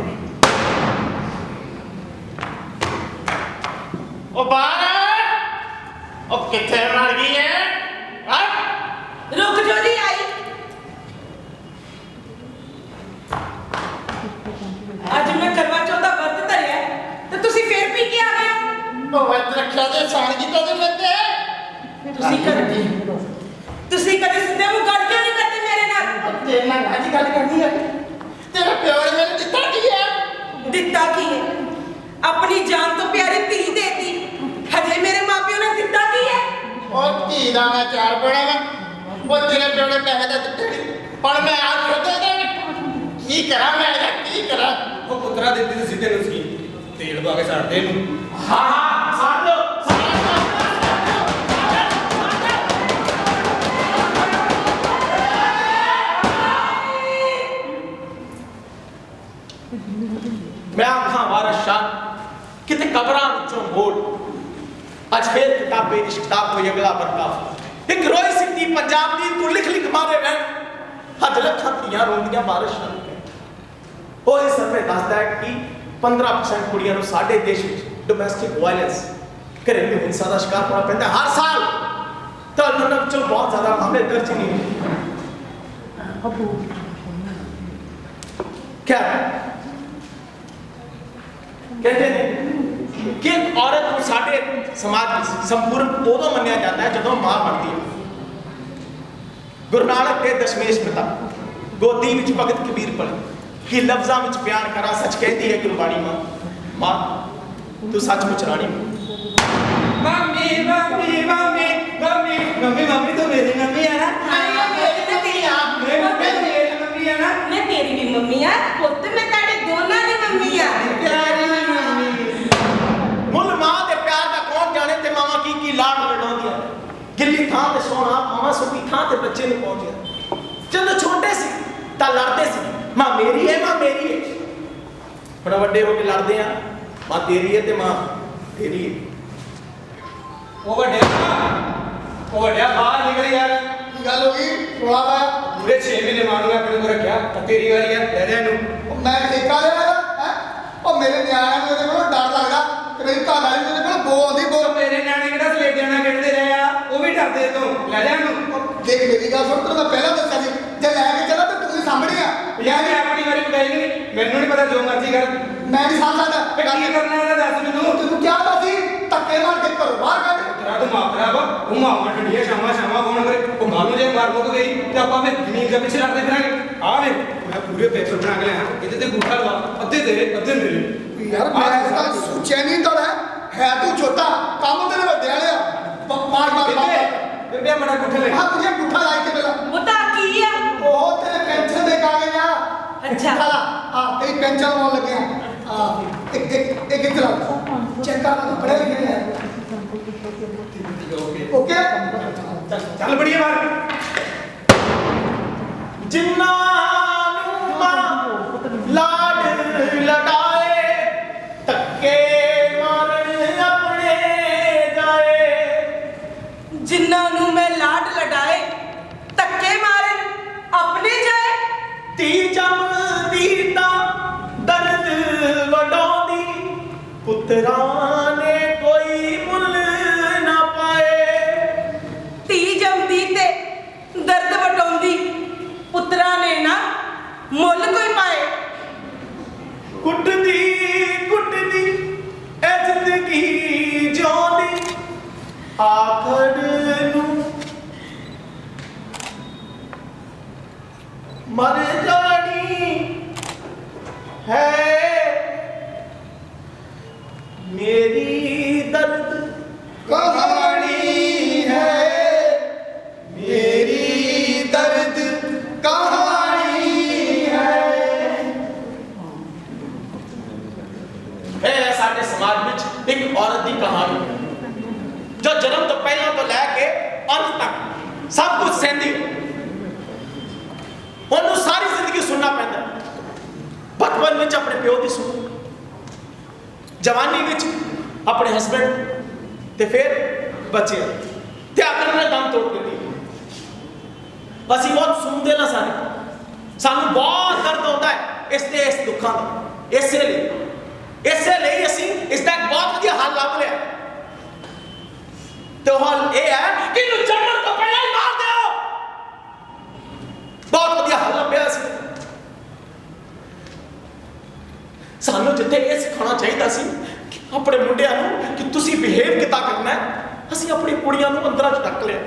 ਉਹ ਬਾਹਰ, ਉਹ ਕਿੱਥੇ ਮਰ ਗਈ ਹੈ? ਰੁਕ ਜੋ ਜੀ ਆਈ। ਅੱਜ ਮੈਂ ਕਰਵਾ ਚੌਥ ਦਾ ਵਰਤ ਧਰਿਆ ਤੇ ਤੁਸੀਂ ਫੇਰ ਪੀ ਕੇ ਆ ਗਏ ਹੋ। ਉਹ ਵਰਤ ਰੱਖਿਆ ਤੇ ਸਾਨਗੀ ਤਾਂ ਨਹੀਂ ਲੈਂਦੇ। ਤੁਸੀਂ ਕਦੇ ਸਿੱਧੇ ਮੂੰਹ ਗੱਲ ਕਿਉਂ ਨਹੀਂ ਕਰਦੇ ਮੇਰੇ ਨਾਲ? ਤੇਰੇ ਨਾਲ ਅੱਜ ਗੱਲ ਕਰਨੀ ਹੈ। ਤੇਰਾ ਪਿਓ ਨੇ ਮੈਨੂੰ ਦਿੱਤਾ ਕੀ ਹੈ? ਦਿੱਤਾ ਕੀ ਹੈ? ਆਪਣੀ ਜਾਨ ਤੋਂ ਪਿਆਰੀ ਧੀ ਦੇਤੀ। ਹਜੇ ਮੇਰੇ ਮਾਪਿਓ ਨੇ ਦਿੱਤਾ ਕੀ ਹੈ? ਉਹ ਧੀ ਦਾ ਮੈਂ ਚਾਰ ਬੜਾ ਵਾ ਉਹ ਤੇਰੇ ਪਿਓ ਨੇ ਪੈਸੇ ਦਾ ਦਿੱਤੇ ਨਹੀਂ ਹੁਣ ਮੈਂ ਆ ਸੋਚਦਾ ਕਿ ਕੀ ਕਰਾਂ ਮੈਂ ਇਹਦਾ ਕੀ ਕਰਾਂ ਉਹ ਪੁੱਤਰਾ ਦਿੱਤੀ ਸੀ ਤੈਨੂੰ ਸੀ ਤੇਲ ਪਾ ਕੇ ਛੱਡ ਦੇ ਇਹਨੂੰ। ਹਾਂ ਸਾਥ ਲੋ मैं आखा वारस शाह किते कबरां विचों मोड़ अज फिर किताबे इश्क दा कोई अगला बरका एक रोई सिद्धी पंजाब दी तू लिख लिख मारे रह अज लखां धीआं रोंदियां वारस शाह ओए सर्वे दसदा है कि 15% कुड़ियां नु साडे देश विच डोमेस्टिक वायलेंस घरेलू हिंसा दा शिकार होना पैंदा हर साल तो उन्हां विचों बहुत ज्यादा मामले दर्ज नहीं होंदे क्या कहते हैं कि एक औरत को साडे समाज में संपूर्ण उदों मन्निया जाता है जदों मां बनती है। गुरु नानक के दशमेश पिता गोदी विच भगत कबीर पले कि लफ्जां विच बयान करा सच कहती है गुरबाणी मां मां तू सचमुच रानी mummy mummy mummy mummy mummy mummy तो मेरी मम्मी है ना। मेरी तो तेरी आप मेरी मम्मी है ना। मैं तेरी भी मम्मी आ पुੱਤ मैं ताड़े दोनों दी मम्मी आ। प्यारी मम्मी मुल मां दे प्यार दा कौन जाने ते मामा की लाड लड़ाउंदियां गिल्ली थां ते सोना मामा सुखी थां ते बच्चे नु पहुंचे जदों छोटे सी तां लड़दे सी मां मेरी है हुण वड्डे हो के लड़दे आ मां तेरी है ते मां तेरी है ਉਹ ਵੱਡਿਆ ਬਾਹਰ ਨਿਕਲ ਯਾਰ। ਕੀ ਗੱਲ ਹੋ ਗਈ ਰੋਲਾ ਪਾਇਆ ਪੂਰੇ 6 ਮਹੀਨੇ ਮਾਂ ਨੂੰ ਆਪਣੇ ਕੋਲ ਰੱਖਿਆ ਤਾਂ ਤੇਰੀ ਵਾਰੀ ਆ ਲੈ ਲੈ ਇਹਨੂੰ। ਉਹ ਮੈਂ ਠੇਕਾ ਲਿਆ ਹੈ ਉਹ ਮੇਰੇ ਨਿਆਣਿਆਂ ਨੂੰ ਇਹਦੇ ਕੋਲੋਂ ਡਰ ਲੱਗਦਾ ਤੇ ਮੇਰੀ ਘਰ ਵਾਲੀ ਨੂੰ ਇਹਦੇ ਕੋਲ ਬੋ ਆਉਂਦੀ ਬੋ ਉਹ ਮੇਰੇ ਨਿਆਣੇ ਕਿਹੜਾ ਸਲੇਟਿਆਂ ਨਾਲ ਖੇਡਦੇ ਰਹੇ ਆ ਉਹ ਵੀ ਡਰਦੇ ਤੋਂ ਲੈ ਲੈ ਇਹਨੂੰ। ਦੇਖ ਮੇਰੀ ਗੱਲ ਸੁਣ ਤੈਨੂੰ ਮੈਂ ਪਹਿਲਾਂ ਦੱਸਿਆ ਸੀ ਜੇ ਲੈ ਕੇ ਚੱਲਾਂ ਤਾਂ ਤੂੰ ਹੀ ਸਾਹਮਣੇ ਆ ਯਾਰ ਮੈਂ ਆਪਣੀ ਵਾਰੀ ਪਕਾਈ ਨਹੀਂ ਮੈਨੂੰ ਨਹੀਂ ਪਤਾ ਜੋ ਮਰਜ਼ੀ ਕਰ ਮੈਂ ਨਹੀਂ ਸਾਂਭ ਸਕਦਾ ਫਿਰ ਕੀ ਕਰਨਾ ਇਹਦਾ ਦੱਸ ਮੈਨੂੰ। ਤੈਨੂੰ ਕਿਹਾ ਤਾਂ ਸੀ ਧੱਕੇ ਮਾਰ ਕੇ ਘਰੋਂ ਬਾਹਰ ਕੱਢ ਤੇਰਾ ਤਾਂ ਮਾਪਰਾ ਵਾ ਉਹ ਮਾਵਾਂ ਠੰਡੀਆਂ ਸ਼ਾਮਾਂ ਫੋਨ ਕਰੇ ਉਹ ਕੱਲ ਨੂੰ ਜੇ ਮਾਰ ਮੁੱਕ ਗਈ ਤੇ ਆਪਾਂ ਫਿਰ ਜ਼ਮੀਨ ਦੇ ਪਿੱਛੇ ਲੜਦੇ ਫਿਰਾਂਗੇ। ਆ ਵੇ ਮੈਂ ਪੂਰੇ ਪੇਪਰ ਬਣਾ ਕੇ ਲਿਆ ਇਹਦੇ ਤੇ ਅੰਗੂਠਾ ਲਵਾ ਅੱਧੇ ਤੇਰੇ ਅੱਧੇ ਮੇਰੇ। ਯਾਰ ਮੈਂ ਤਾਂ ਸੋਚਿਆ ਨਹੀਂ ਤਾਂ ਹੈ ਤੂੰ ਛੋਟਾ ਕੰਮ ਤੇਰੇ ਵੱਡੇ ਵਾਲੇ ਆ ਮਾਰ ਬੇਬੇ ਮੜਾ ਗੁੱਠੇ ਲੈ ਆ ਤੁਝੇ ਗੁੱਠਾ ਲਾਇ ਕੇ ਪਹਿਲਾਂ ਮੁੱਦਾ ਕੀ ਆ? ਉਹ ਤੇਰੇ ਪੈਨਸ਼ਨ ਦੇ ਕਾਗਜ਼ ਆ ਅੱਛਾ। ਆ ਤੇਰੀ ਪੈਨਸ਼ਨ ਆਉਣ ਲੱਗੇ ਆ ਇੱਕ ਚਲਾ ਚੈੱਕ ਕਰ ਪੜੇ ਲਿਖੇ ਨੇ ਓਕੇ ਚੱਲ ਬੜੀਏ ਮਾਰ। जिन्ना लाड लड़ाए तक्के मारन अपने जाए जिन्ना नू मैं लाड लड़ाए धक्के मारन अपने जाए धी जम दीता दर्द वडोंदी पुत्रा ने कोई मुल ना पाए। धी जमदी ते दर्द वटोंदी पुत्रा ने ना मुल कोई पाए। कुटदी कुटदी ए जिंदगी जिउंदी आखड़ नू मर जानी है मेरी दर्द कहानी है मेरी दर्द कहानी है। ਇਹ ਸਾਡੇ ਸਮਾਜ ਵਿੱਚ ਇੱਕ ਔਰਤ ਦੀ ਕਹਾਣੀ ਜੋ ਜਨਮ ਤੋਂ ਪਹਿਲਾਂ ਤੋਂ ਲੈ ਕੇ ਅੰਤ ਤੱਕ ਸਭ ਕੁਝ ਸਹਿੰਦੀ ਉਹਨੂੰ ਸਾਰੀ ਜ਼ਿੰਦਗੀ ਸੁਣਨਾ ਪੈਂਦਾ ਬਚਪਨ ਵਿੱਚ ਆਪਣੇ ਪਿਓ ਦੀ ਸੁਣ ਜਵਾਨੀ ਵਿੱਚ ਆਪਣੇ ਹਸਬੰਡ ਤੇ ਫਿਰ ਬੱਚਿਆਂ ਤੇ ਆਖਰ ਨੇ ਦਮ ਤੋੜ ਦਿੱਤੀ। ਅਸੀਂ ਬਹੁਤ ਸੁਣਦੇ ਨਾ ਸਾਨੂੰ ਬਹੁਤ ਦਰਦ ਹੁੰਦਾ ਹੈ ਇਸ ਦੁੱਖਾਂ ਦਾ ਇਸੇ ਲਈ ਅਸੀਂ ਇਸ ਦਾ ਬਹੁਤ ਵਧੀਆ ਹੱਲ ਲੱਭ ਲਿਆ ਤੇ ਉਹ ਹੱਲ ਇਹ ਹੈ ਕਿ ਇਹਨੂੰ ਜੰਮਣ ਤੋਂ ਪਹਿਲਾਂ ਹੀ ਮਾਰ ਦਿਓ। ਬਹੁਤ ਵਧੀਆ ਹੱਲ ਲੱਭਿਆ ਸੀ ਸਾਨੂੰ ਜਿੱਥੇ ਇਹ ਸਿਖਾਉਣਾ ਚਾਹੀਦਾ ਸੀ ਕਿ ਆਪਣੇ ਮੁੰਡਿਆਂ ਨੂੰ ਕਿ ਤੁਸੀਂ ਬਿਹੇਵ ਕਿੱਦਾਂ ਕਰਨਾ ਹੈ ਅਸੀਂ ਆਪਣੀ ਕੁੜੀਆਂ ਨੂੰ ਅੰਦਰਾਂ 'ਚ ਡੱਕ ਲਿਆ।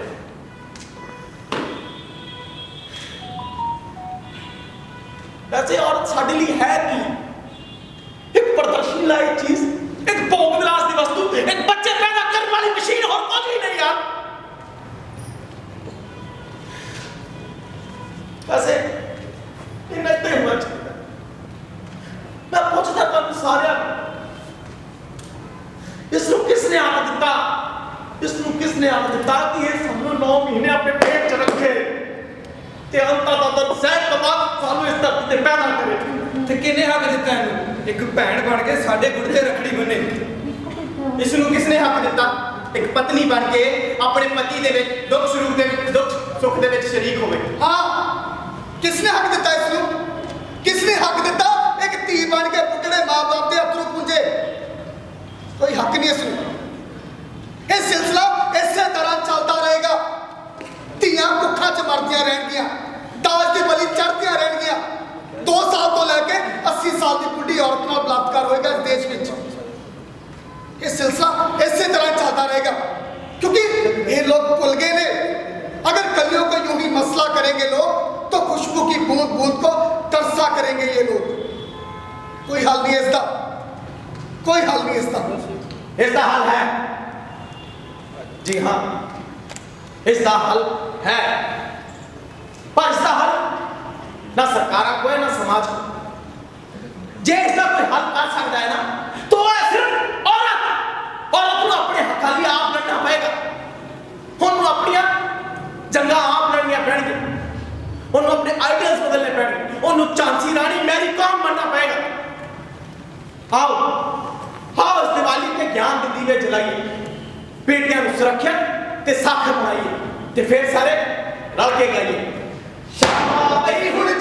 वैसे औरत साडे लिए है की एक प्रदर्शनी लाई चीज वस्तु एक बच्चे पैदा करने वाली मशीन और कुछ भी नहीं यार। वैसे इन्हें तो होना चाहिए। मैं पूछता तुम सारे इसको किसने आदत दिता, इसको किसने आदत दिता कि ये समझो 9 महीने अपने पेट च रखे ते अंता तक सैट तो बाद सालों इस धरती ते पैदा करे ਤੇ ਕਿਹਨੇ ਹੱਕ ਦਿੱਤਾ ਇਹਨੂੰ ਇੱਕ ਭੈਣ ਬਣ ਕੇ ਸਾਡੇ ਗੁੱਡੇ ਰੱਖੜੀ ਬੰਨੇ? ਇਸ ਨੂੰ ਕਿਸਨੇ ਹੱਕ ਦਿੱਤਾ ਇੱਕ ਪਤਨੀ ਬਣ ਕੇ ਆਪਣੇ ਪਤੀ ਦੇ ਵਿੱਚ ਦੁੱਖ ਸੁੱਖ ਦੇ ਵਿੱਚ ਦੁੱਖ ਸੁੱਖ ਦੇ ਵਿੱਚ ਸ਼ਰੀਕ ਹੋਵੇ? ਹਾਂ, ਕਿਸਨੇ ਹੱਕ ਦਿੱਤਾ ਇਸ ਨੂੰ? ਕਿਸਨੇ ਹੱਕ ਦਿੱਤਾ ਇੱਕ ਧੀ ਬਣ ਕੇ ਪੁੱਟੜੇ ਮਾਂ-ਬਾਪ ਦੇ ਅਥਰੂ ਪੁੰਜੇ? ਕੋਈ ਹੱਕ ਨਹੀਂ ਇਸ ਨੂੰ। ਇਹ ਸਿਲਸਿਲਾ ਇਸੇ ਤਰ੍ਹਾਂ ਚੱਲਦਾ ਰਹੇਗਾ। ਧੀਆਂ ਭੁੱਖਾਂ 'ਚ ਮਰਦੀਆਂ ਰਹਿਣਗੀਆਂ, ਦਾਜ ਦੀ ਬਲੀ ਚੜ੍ਹਦੀਆਂ ਰਹਿਣਗੀਆਂ। 2 ਸਾਲ ਤੋਂ ਲੈ ਕੇ 80 ਸਾਲ ਦੀ ਬੁੱਢੀ ਔਰਤ ਨਾਲ ਬਲਾਤਕਾਰ ਹੋਏਗਾ ਇਸ ਦੇਸ਼ ਵਿੱਚ। ਇਹ ਸਿਲਸਿਲਾ ਇਸੇ ਤਰ੍ਹਾਂ ਚੱਲता रहेगा क्योंकि ये लोग भूल गए ने अगर कलियों को यूं ही मसला करेंगे लोग तो खुशबू की बूंद बूंद को तरसा करेंगे ये लोग। कोई हल नहीं है इसका, कोई हल नहीं है इसका। इसका हल है, जी हाँ इसका हल है, पर इसका हल ना सरकार को है ना समाज को। जे इसका कोई हल कर सकता है ना तो वह सिर्फ औरत को अपने हक लिए आप लड़ना पड़ेगा। उन्होंने अपनी जंगा आप लड़निया पैणगी, उन्होंने अपने आइडियल्स बदलने पैणगे, उन्होंने झांसी रानी मैरी कॉम बनना पड़ेगा। आओ आओ इस दिवाली के ज्ञान के दीवे जलाइए, बेटियां को सुरक्षा ते साखर बनाइए ते फिर सारे रल के गाइए। शाबाश। हुण